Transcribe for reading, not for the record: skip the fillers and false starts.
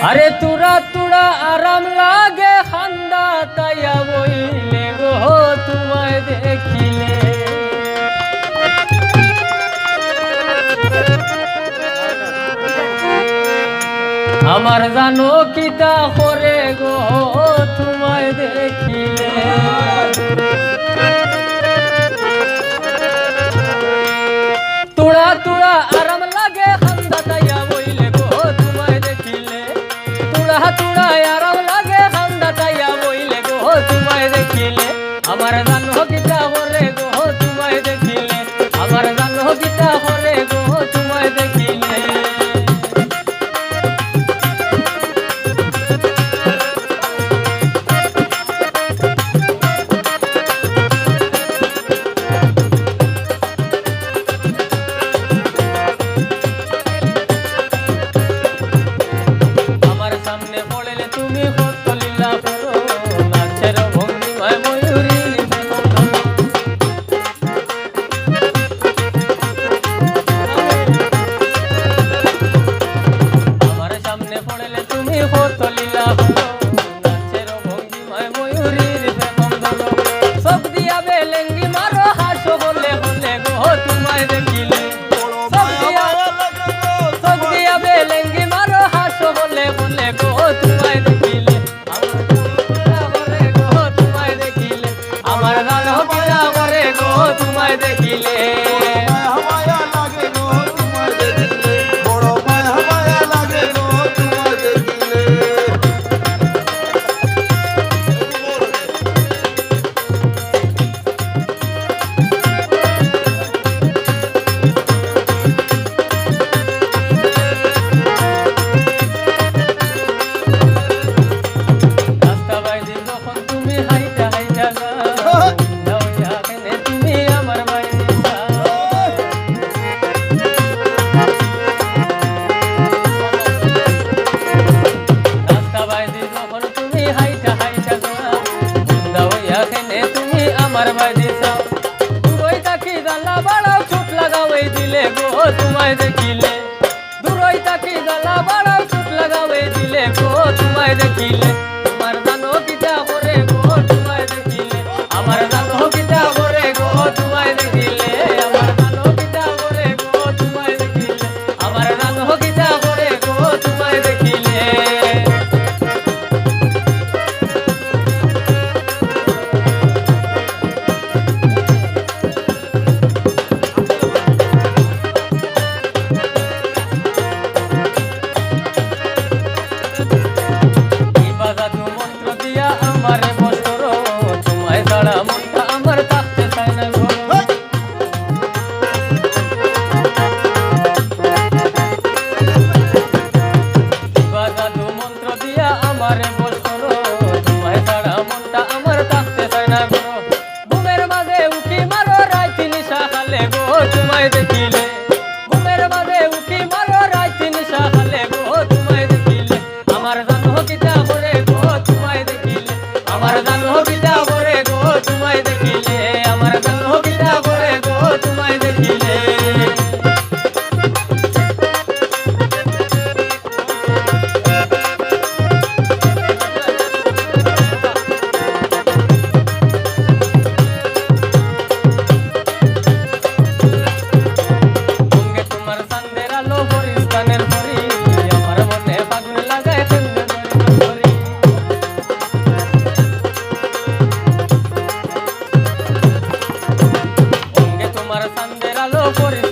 আরে তুরা তুরা আরাম লাগে খান্দা তাইয়া বইলে গো তোমায় দেখিলে আমার জানো কিতা করে গো তোমায় দেখিলে তুড়া তুড়া আরাম লাগে খান্দা তাইয়া বইলে গো তোমায় দেখিলে তুড়া তুড়া আরাম লাগে খান্দা তাইয়া বইলে গো তোমায় দেখিলে আমার জানো কিতা করে গো তোমায় দেখিলে আমার জানো কিতা করে গো তোমায় দেখিলে তোমায় দেখিলে মায়া লাগে গো তোমায় দেখিলে বড় মায়া লাগে গো তোমায় দেখিলে রাস্তা বাইরে যখন তুমি হাইটা হাইটা আমার বাড়ি যাও দূরই তাকি জানলা বাড়াও ছুট লাগাওই দিলে গো তোমায় দেখিলে দূরই তাকি জানলা বাড়াও ছুট লাগাওই দিলে গো তোমায় দেখিলে আমার জানো কিতা করে গো তোমায় দেখিলে আমার জানো কিতা করে গো তোমায় দেখিলে আমার জানো কিতা করে গো তোমায় দেখিলে আমার জানো কিতা করে গো তোমায় দেখিলে আমারে বসর তোমায় ছাড়া মনটা আমার থাকতে চায় না গো জাদু মন্ত্র দিয়া আমারে বসর তোমায় ছাড়া মনটা আমার থাকতে চায় না গো ঘুমের মাঝে উঠি মারো রাইতি নিশা খালে গো তোমায় দেখিলে ঘুমের মাঝে উঠি মারো রাইতি নিশা খালে গো তোমায় দেখিলে আমার জানো কিতা করে গো তোমায় দেখিলে আমার জানো কিতা করে গো তোমায় দেখিলে আমার জানো কিতা করে গো তোমায় দেখিলে তোমার সান্দের আলো পরিস্তানের পরি আমার মনে ফাগুন লাগায় তোমার সান্দের আলো পরি